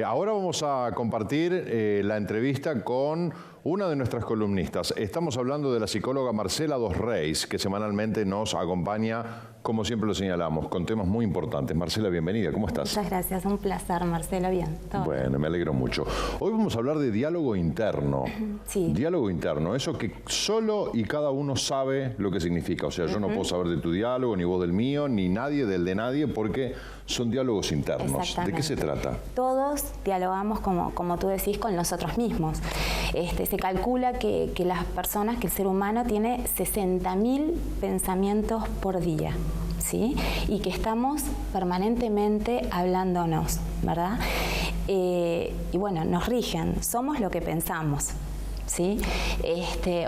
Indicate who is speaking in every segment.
Speaker 1: Ahora vamos a compartir la entrevista con una de nuestras columnistas. Estamos hablando de la psicóloga Marcela Dos Reis, que semanalmente nos acompaña, como siempre lo señalamos, con temas muy importantes. Marcela, bienvenida. ¿Cómo estás?
Speaker 2: Muchas gracias. Un placer, Marcela. Bien.
Speaker 1: Bueno, me alegro mucho. Hoy vamos a hablar de diálogo interno.
Speaker 2: Sí.
Speaker 1: Diálogo interno, eso que solo y cada uno sabe lo que significa. O sea, yo no puedo saber de tu diálogo, ni vos del mío, ni nadie del de nadie, porque son diálogos internos. ¿De qué se trata?
Speaker 2: Todos dialogamos, como tú decís, con nosotros mismos. Se calcula que las personas, que el ser humano tiene 60.000 pensamientos por día, ¿sí? Y que estamos permanentemente hablándonos, ¿verdad? Y bueno, nos rigen, somos lo que pensamos, ¿sí?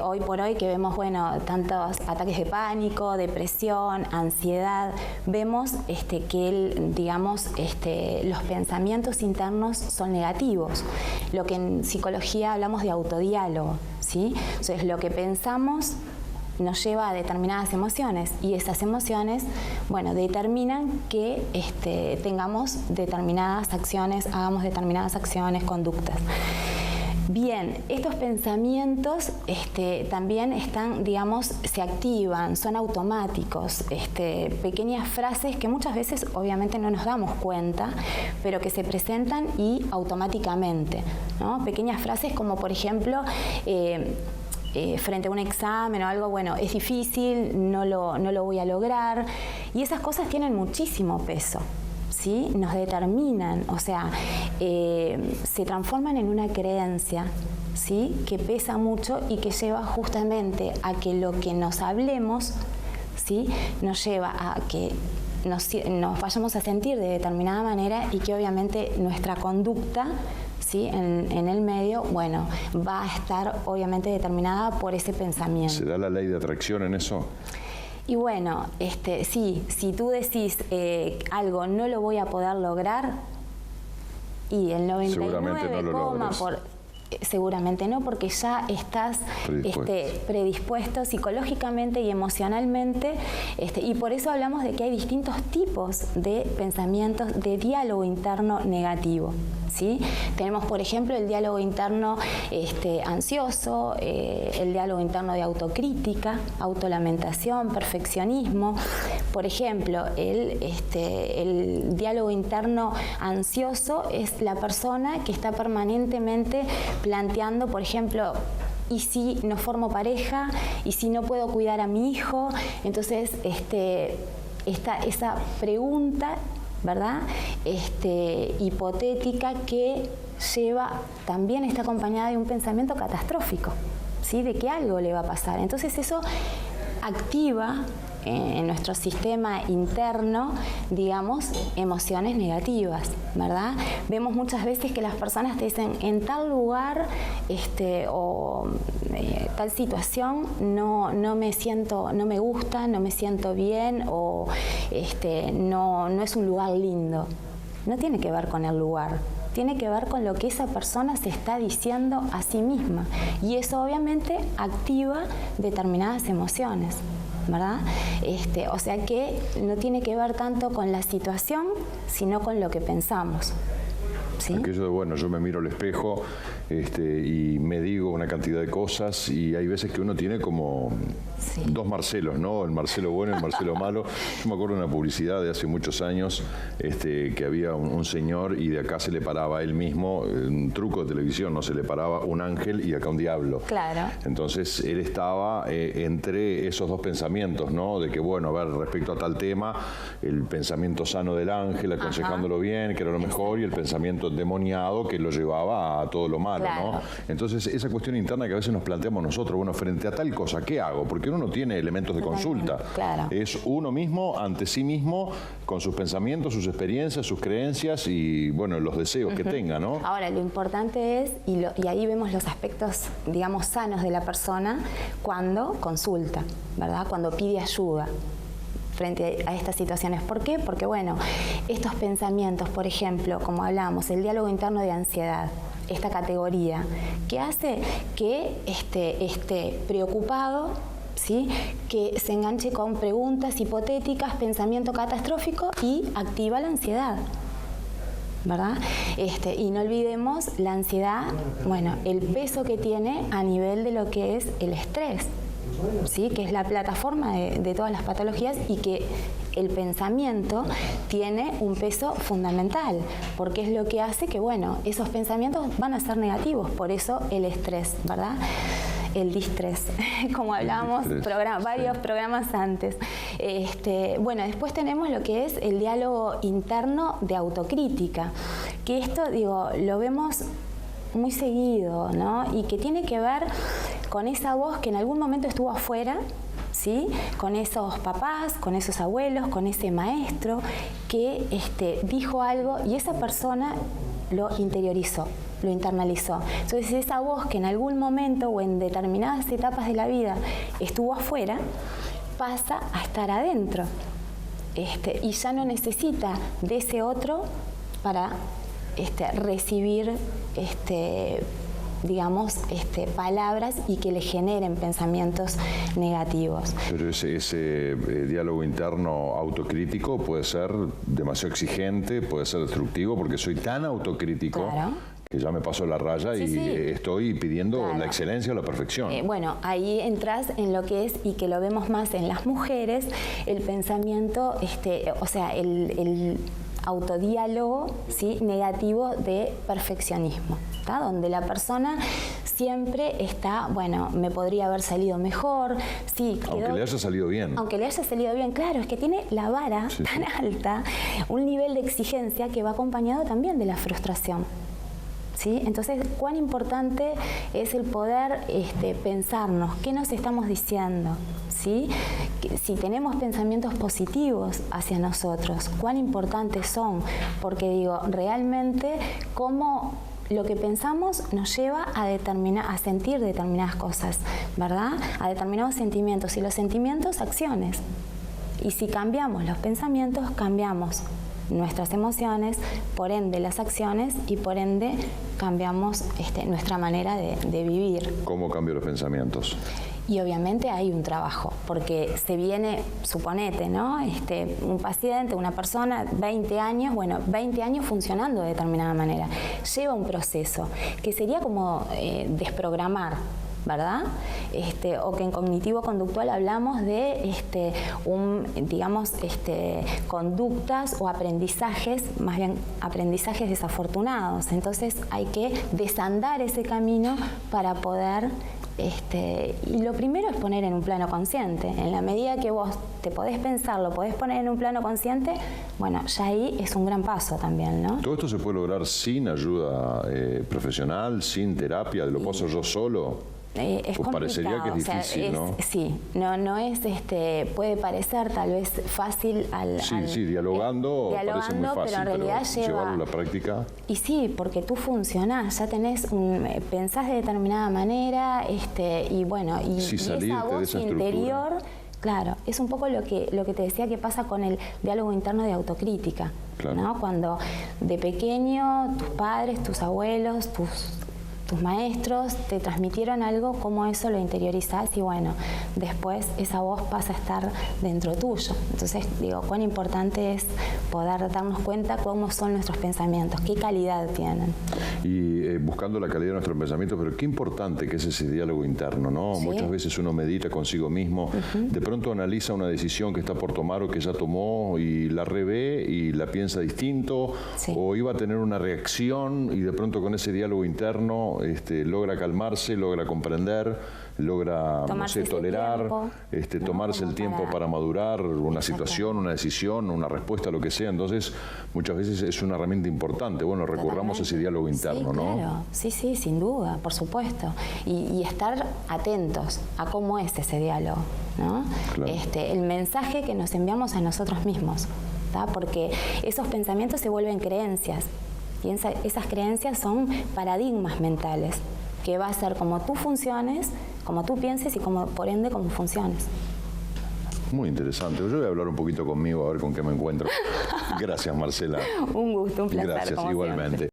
Speaker 2: Hoy por hoy que vemos, bueno, tantos ataques de pánico, depresión, ansiedad, vemos que los pensamientos internos son negativos, lo que en psicología hablamos de autodiálogo, ¿sí? Entonces, lo que pensamos nos lleva a determinadas emociones y esas emociones, bueno, determinan que tengamos determinadas acciones, hagamos determinadas acciones, conductas. Bien, estos pensamientos también están, se activan, son automáticos, pequeñas frases que muchas veces obviamente no nos damos cuenta, pero que se presentan y automáticamente, ¿no? Pequeñas frases como, por ejemplo, frente a un examen o algo, bueno, es difícil, no lo voy a lograr, y esas cosas tienen muchísimo peso, ¿sí? Nos determinan, o sea, se transforman en una creencia, ¿sí? Que pesa mucho y que lleva justamente a que lo que nos hablemos, ¿sí? Nos lleva a que nos vayamos a sentir de determinada manera y que obviamente nuestra conducta, ¿sí? En el medio, bueno, va a estar obviamente determinada por ese pensamiento.
Speaker 1: ¿Se da la ley de atracción en eso?
Speaker 2: Y bueno, sí, si tú decís algo no lo voy a poder lograr, y el 99, seguramente no, porque ya estás predispuesto psicológicamente y emocionalmente, y por eso hablamos de que hay distintos tipos de pensamientos de diálogo interno negativo, ¿sí? Tenemos, por ejemplo, el diálogo interno ansioso, el diálogo interno de autocrítica, autolamentación, perfeccionismo. Por ejemplo, el diálogo interno ansioso es la persona que está permanentemente planteando, por ejemplo, ¿y si no formo pareja? ¿Y si no puedo cuidar a mi hijo? Entonces, esa pregunta, ¿verdad? Hipotética que también está acompañada de un pensamiento catastrófico, ¿sí? De que algo le va a pasar. Entonces eso activa en nuestro sistema interno, emociones negativas, ¿verdad? Vemos muchas veces que las personas te dicen, en tal lugar tal situación no me gusta, no me siento bien, o no es un lugar lindo. No tiene que ver con el lugar, tiene que ver con lo que esa persona se está diciendo a sí misma, y eso obviamente activa determinadas emociones, ¿verdad? O sea que no tiene que ver tanto con la situación, sino con lo que pensamos, ¿sí?
Speaker 1: Aquello de, bueno, yo me miro al espejo y me digo una cantidad de cosas, y hay veces que uno tiene como dos Marcelos, ¿no? El Marcelo bueno y el Marcelo malo. Yo me acuerdo de una publicidad de hace muchos años que había un señor, y de acá se le paraba a él mismo, un truco de televisión, ¿no? Se le paraba un ángel y acá un diablo.
Speaker 2: Claro.
Speaker 1: Entonces él estaba entre esos dos pensamientos, ¿no? De que, bueno, a ver, respecto a tal tema, el pensamiento sano del ángel, aconsejándolo bien, que era lo mejor, y el pensamiento endemoniado que lo llevaba a todo lo malo,
Speaker 2: claro,
Speaker 1: ¿no? Entonces, esa cuestión interna que a veces nos planteamos nosotros, bueno, frente a tal cosa, ¿qué hago? Porque uno no tiene elementos de consulta.
Speaker 2: Claro.
Speaker 1: Es uno mismo ante sí mismo, con sus pensamientos, sus experiencias, sus creencias y, bueno, los deseos que tenga, ¿no?
Speaker 2: Ahora, lo importante es, y ahí vemos los aspectos, sanos de la persona cuando consulta, ¿verdad? Cuando pide ayuda frente a estas situaciones. ¿Por qué? Porque, bueno, estos pensamientos, por ejemplo, como hablábamos, el diálogo interno de ansiedad, esta categoría, que hace que esté preocupado, ¿sí? Que se enganche con preguntas hipotéticas, pensamiento catastrófico, y activa la ansiedad. ¿verdad? Y no olvidemos la ansiedad, bueno, el peso que tiene a nivel de lo que es el estrés, ¿sí? Que es la plataforma de todas las patologías, y que el pensamiento tiene un peso fundamental, porque es lo que hace que, bueno, esos pensamientos van a ser negativos, por eso el estrés, ¿verdad? El distrés, como hablábamos varios programas antes. Bueno, después tenemos lo que es el diálogo interno de autocrítica, que esto, digo, lo vemos muy seguido, ¿no? Y que tiene que ver con esa voz que en algún momento estuvo afuera, ¿sí? Con esos papás, con esos abuelos, con ese maestro que dijo algo y esa persona lo interiorizó, lo internalizó. Entonces esa voz que en algún momento o en determinadas etapas de la vida estuvo afuera, pasa a estar adentro, y ya no necesita de ese otro para recibir digamos, palabras y que le generen pensamientos negativos.
Speaker 1: Pero ese diálogo interno autocrítico puede ser demasiado exigente, puede ser destructivo, porque soy tan autocrítico, claro, que ya me paso la raya y estoy pidiendo, claro, la excelencia o la perfección.
Speaker 2: Bueno, ahí entras en lo que es, y que lo vemos más en las mujeres, el pensamiento, o sea, el autodiálogo, ¿sí?, negativo de perfeccionismo, ¿tá? Donde la persona siempre está, bueno, me podría haber salido mejor, sí,
Speaker 1: aunque le haya salido bien.
Speaker 2: Aunque le haya salido bien, claro, es que tiene la vara tan alta, un nivel de exigencia que va acompañado también de la frustración. ¿Sí? Entonces, cuán importante es el poder pensarnos, qué nos estamos diciendo, ¿sí? Si tenemos pensamientos positivos hacia nosotros, cuán importantes son, porque digo, realmente cómo lo que pensamos nos lleva a sentir determinadas cosas, ¿verdad? A determinados sentimientos, y los sentimientos, acciones. Y si cambiamos los pensamientos, cambiamos nuestras emociones, por ende las acciones, y por ende cambiamos nuestra manera de vivir.
Speaker 1: ¿Cómo cambio los pensamientos?
Speaker 2: Y obviamente hay un trabajo, porque se viene, suponete, ¿no? Un paciente, una persona, 20 años, bueno, 20 años funcionando de determinada manera. Lleva un proceso que sería como desprogramar, ¿verdad? O que en cognitivo-conductual hablamos de digamos, conductas o aprendizajes, más bien aprendizajes desafortunados. Entonces hay que desandar ese camino para poder, y lo primero es poner en un plano consciente. En la medida que vos te podés pensar, lo podés poner en un plano consciente, bueno, ya ahí es un gran paso también, ¿no?
Speaker 1: ¿Todo esto se puede lograr sin ayuda profesional, sin terapia? ¿Lo puedo hacer yo solo?
Speaker 2: Es complicado,
Speaker 1: parecería que es difícil, ¿no?
Speaker 2: Sí, no es, puede parecer tal vez fácil
Speaker 1: dialogando parece muy fácil,
Speaker 2: pero en realidad
Speaker 1: llevarlo a la práctica.
Speaker 2: Y sí, porque tú funcionás, ya tenés pensás de determinada manera, y bueno, y esa voz interior, claro, es un poco lo que te decía que pasa con el diálogo interno de autocrítica, claro, ¿no? Cuando de pequeño tus padres, tus abuelos, tus maestros te transmitieron algo, cómo eso lo interiorizás, y bueno, después esa voz pasa a estar dentro tuyo. Entonces, digo, cuán importante es poder darnos cuenta cómo son nuestros pensamientos, qué calidad tienen.
Speaker 1: Y buscando la calidad de nuestros pensamientos, pero qué importante que es ese diálogo interno, ¿no? ¿Sí? Muchas veces uno medita consigo mismo, de pronto analiza una decisión que está por tomar o que ya tomó y la revé y la piensa distinto, o iba a tener una reacción y de pronto con ese diálogo interno logra calmarse, logra comprender, logra, no sé, tolerar, tomarse el tiempo para madurar una situación, una decisión, una respuesta, lo que sea. Entonces, muchas veces es una herramienta importante. Bueno, recurramos a ese diálogo interno, ¿no?
Speaker 2: Claro. Sí, sin duda, por supuesto. Y estar atentos a cómo es ese diálogo, ¿no? Claro. El mensaje que nos enviamos a nosotros mismos, ¿tá? Porque esos pensamientos se vuelven creencias. Y esas creencias son paradigmas mentales, que va a ser como tú funciones, como tú pienses y por ende como funciones.
Speaker 1: Muy interesante. Yo voy a hablar un poquito conmigo a ver con qué me encuentro. Gracias, Marcela.
Speaker 2: Un gusto, un placer.
Speaker 1: Gracias, igualmente. Siempre.